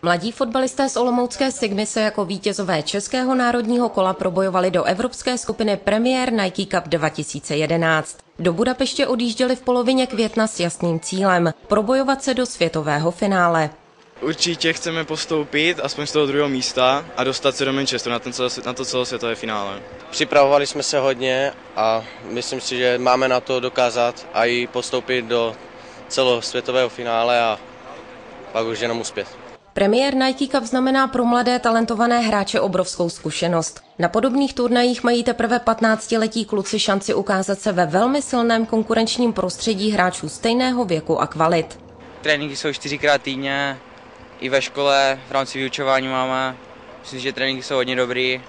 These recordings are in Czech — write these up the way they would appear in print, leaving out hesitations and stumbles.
Mladí fotbalisté z olomoucké Sigmy se jako vítězové českého národního kola probojovali do evropské skupiny Premier Nike Cup 2011. Do Budapeště odjížděli v polovině května s jasným cílem – probojovat se do světového finále. Určitě chceme postoupit aspoň z toho druhého místa a dostat se do Manchesteru na to celosvětové finále. Připravovali jsme se hodně a myslím si, že máme na to dokázat a i postoupit do celosvětového finále a pak už jenom uspět. Premier Nike Cup znamená pro mladé talentované hráče obrovskou zkušenost. Na podobných turnajích mají teprve 15letí kluci šanci ukázat se ve velmi silném konkurenčním prostředí hráčů stejného věku a kvalit. Tréninky jsou 4krát týdně, i ve škole v rámci vyučování máme. Myslím, že tréninky jsou hodně dobrý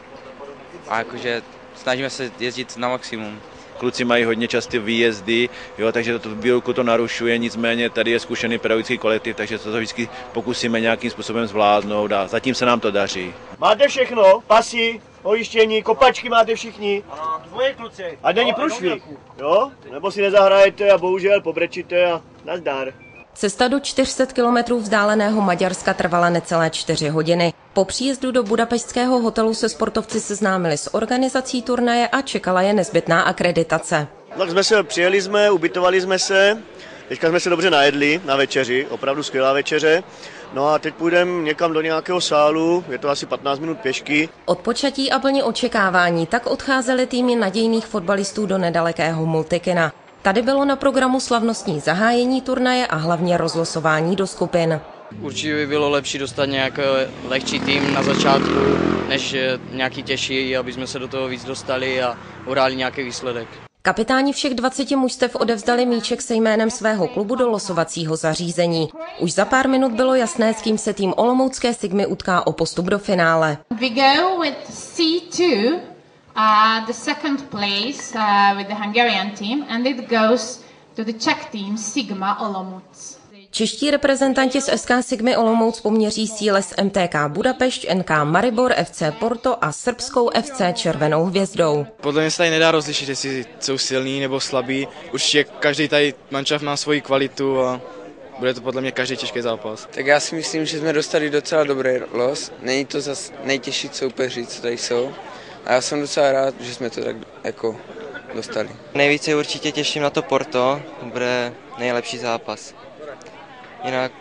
a jakože snažíme se jezdit na maximum. Kluci mají hodně časté výjezdy, takže to výuku to narušuje, nicméně tady je zkušený pedagogický kolektiv, takže to vždycky pokusíme nějakým způsobem zvládnout a zatím se nám to daří. Máte všechno? Pasy, pojištění, kopačky máte všichni? Ano, dvoje kluci. A není průšvih, jo? Nebo si nezahrajete a bohužel pobrečíte a nazdar. Cesta do 400 kilometrů vzdáleného Maďarska trvala necelé 4 hodiny. Po příjezdu do budapešťského hotelu se sportovci seznámili s organizací turnaje a čekala je nezbytná akreditace. Tak přijeli jsme, ubytovali jsme se, teďka jsme se dobře najedli na večeři, opravdu skvělá večeře. No a teď půjdeme někam do nějakého sálu, je to asi 15 minut pěšky. Od počatí a plně očekávání tak odcházely týmy nadějných fotbalistů do nedalekého Multikina. Tady bylo na programu slavnostní zahájení turnaje a hlavně rozlosování do skupin. Určitě by bylo lepší dostat nějaký lehčí tým na začátku, než nějaký těžší, aby jsme se do toho víc dostali a uhráli nějaký výsledek. Kapitáni všech 20 mužstev odevzdali míček se jménem svého klubu do losovacího zařízení. Už za pár minut bylo jasné, s kým se tým olomoucké Sigmy utká o postup do finále. We go with C2. The second place with the Hungarian team, and it goes to the Czech team Sigma Olomouc. Čeští reprezentanti z SK Sigmy Olomouc poměří síle s MTK Budapešť, NK Maribor, FC Porto a srbskou FC Červenou hvězdou. Podle mě se tady nedá rozlišit, jestli jsou silní nebo slabí. Určitě každý tady manšaft má svoji kvalitu a bude to podle mě každý těžký zápas. Tak já si myslím, že jsme dostali docela dobrý los. Není to zas nejtěžší soupeři, co tady jsou. A já jsem docela rád, že jsme to tak jako dostali. Nejvíce určitě těším na to Porto, bude nejlepší zápas. Jinak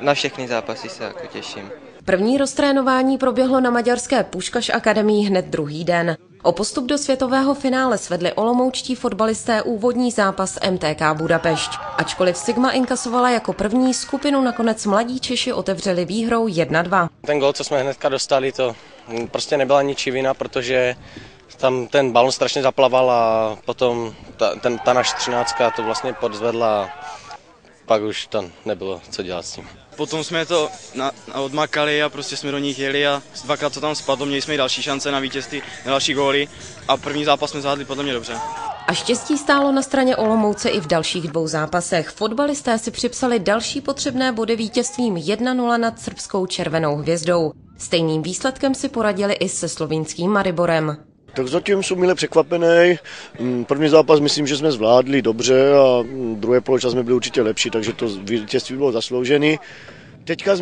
na všechny zápasy se jako těším. První roztrénování proběhlo na maďarské Puškaš akademii hned druhý den. O postup do světového finále svedli olomoučtí fotbalisté úvodní zápas MTK Budapešť. Ačkoliv Sigma inkasovala jako první, skupinu nakonec mladí Češi otevřeli výhrou 1-2. Ten gól, co jsme hnedka dostali, to prostě nebyla ničí vina, protože tam ten balon strašně zaplaval a potom ta naše 13 to vlastně podzvedla a pak už tam nebylo co dělat s tím. Potom jsme to odmakali a prostě jsme do nich jeli a dvakrát co tam spadlo, měli jsme i další šance na vítězství, na další góly a první zápas jsme zvládli podle mě dobře. A štěstí stálo na straně Olomouce i v dalších 2 zápasech. Fotbalisté si připsali další potřebné body vítězstvím 1-0 nad srbskou Červenou hvězdou. Stejným výsledkem si poradili i se slovinským Mariborem. Tak zatím jsem mile překvapený. První zápas myslím, že jsme zvládli dobře a druhé poločas jsme byli určitě lepší, takže to vítězství bylo zasloužené. Teďka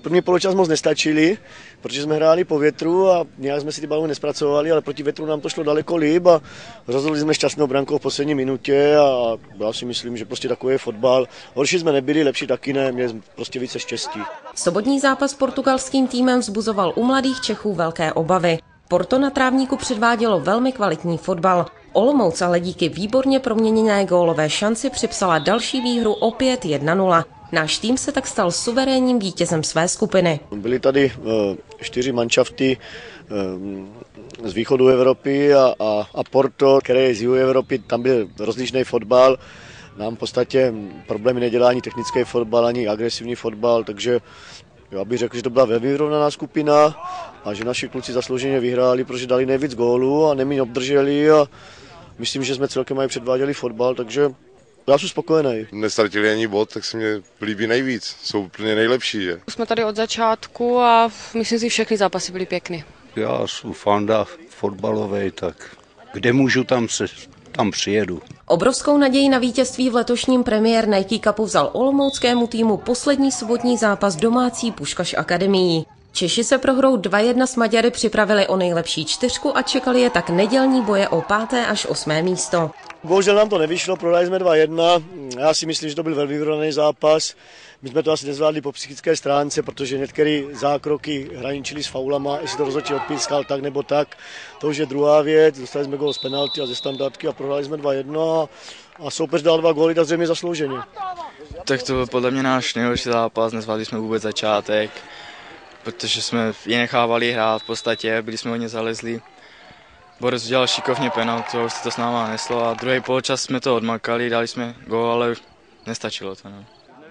první poločas moc nestačili, protože jsme hráli po větru a nějak jsme si ty balony nespracovali, ale proti větru nám to šlo daleko líp a rozhodli jsme šťastnou brankou v poslední minutě a já si myslím, že prostě takový je fotbal. Horší jsme nebyli, lepší taky ne, měli prostě více štěstí. Sobotní zápas s portugalským týmem vzbuzoval u mladých Čechů velké obavy. Porto na trávníku předvádělo velmi kvalitní fotbal. Olomouc ale díky výborně proměněné gólové šanci připsala další výhru opět 1-0. Náš tým se tak stal suverénním vítězem své skupiny. Byly tady 4 manšafty z východu Evropy a Porto, které je z jihu Evropy, tam byl rozlišný fotbal. Nám v podstatě problémy nedělá ani technický fotbal, ani agresivní fotbal, takže já bych řekl, že to byla velmi vyrovnaná skupina a že naši kluci zaslouženě vyhráli, protože dali nejvíc gólů a neméně obdrželi a myslím, že jsme celkem mají předváděli fotbal, takže já jsem spokojený. Nestratili ani bod, tak se mě líbí nejvíc, jsou úplně nejlepší. Že? Jsme tady od začátku a myslím si, všechny zápasy byly pěkný. Já jsem fanda fotbalovej, tak kde můžu, tam se tam přijedu. Obrovskou naději na vítězství v letošním Premier Nike Cupu vzal olomouckému týmu poslední sobotní zápas domácí Puškaš akademií. Češi se prohrou 2-1 s Maďary připravili o nejlepší čtyřku a čekali je tak nedělní boje o 5. až 8. místo. Bohužel nám to nevyšlo, prohráli jsme 2-1. Já si myslím, že to byl velmi vyrovnaný zápas. My jsme to asi nezvládli po psychické stránce, protože některé zákroky hraničily s faulama, jestli to rozhodčí odpískal tak nebo tak. To už je druhá věc, dostali jsme gól z penalty a ze standardky a prohráli jsme 2-1 a soupeř dal 2 góly, tak zřejmě zaslouženě. Tak to byl podle mě náš nejhorší zápas, nezvládli jsme vůbec začátek, protože jsme je nechávali hrát v podstatě, byli jsme hodně zalezli. Borec udělal šikovně penaltu, už se to s náma neslo a druhý poločas jsme to odmakali, dali jsme gól, ale nestačilo to. No.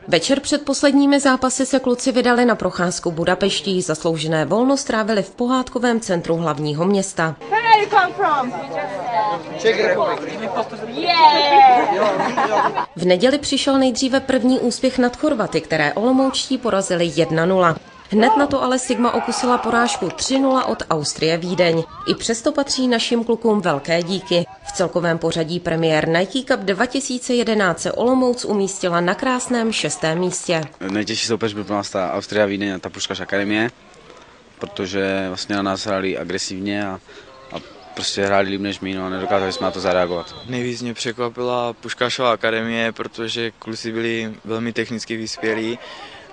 Večer před posledními zápasy se kluci vydali na procházku Budapeští. Zasloužené volno strávili v pohádkovém centru hlavního města. V neděli přišel nejdříve první úspěch nad Chorvaty, které olomoučtí porazili 1-0. Hned na to ale Sigma okusila porážku 3-0 od Austrie Vídeň. I přesto patří našim klukům velké díky. V celkovém pořadí Premier Nike Cup 2011 se Olomouc umístila na krásném 6. místě. Nejtěžší soupeř byl pro nás ta Austria Vídeň a ta Puškaš akademie, protože vlastně na nás hráli agresivně a prostě hráli líp než my, no a nedokázali jsme na to zareagovat. Nejvíc mě překvapila Puškašova akademie, protože kluci byli velmi technicky vyspělí,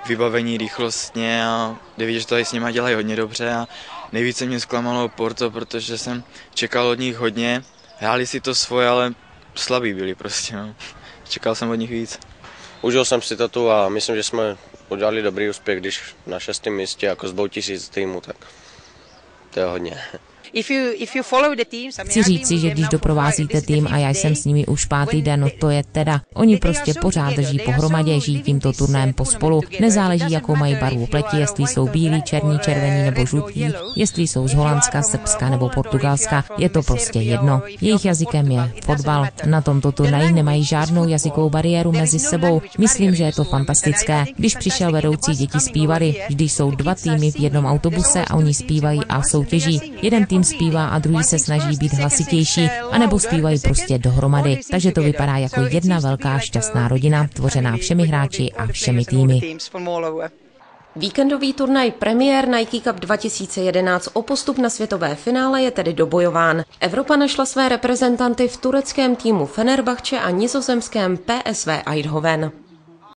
vybavení rychlostně a jde vidět, že to s nimi dělají hodně dobře a nejvíce mě zklamalo Porto, protože jsem čekal od nich hodně, hráli si to svoje, ale slabí byli prostě, no. Čekal jsem od nich víc. Užil jsem si to tu a myslím, že jsme udělali dobrý úspěch, když na 6. místě jako z 2000 týmu, tak to je hodně. Chci říci, že když doprovázíte tým a já jsem s nimi už 5. den, no to je teda. Oni prostě pořád drží pohromadě, žijí tímto turnajem pospolu. Nezáleží, jakou mají barvu pleti, jestli jsou bílí, černí, červení nebo žlutí, jestli jsou z Holandska, Srbska nebo Portugalska, je to prostě jedno. Jejich jazykem je fotbal. Na tomto turnaji nemají žádnou jazykovou bariéru mezi sebou. Myslím, že je to fantastické. Když přišel vedoucí, děti zpívali, když jsou 2 týmy v jednom autobuse a oni zpívají a soutěží. Jeden tým zpívá a druhý se snaží být hlasitější, anebo zpívají prostě dohromady. Takže to vypadá jako jedna velká šťastná rodina, tvořená všemi hráči a všemi týmy. Víkendový turnaj Premier Nike Cup 2011 o postup na světové finále je tedy dobojován. Evropa našla své reprezentanty v tureckém týmu Fenerbahce a nizozemském PSV Eindhoven.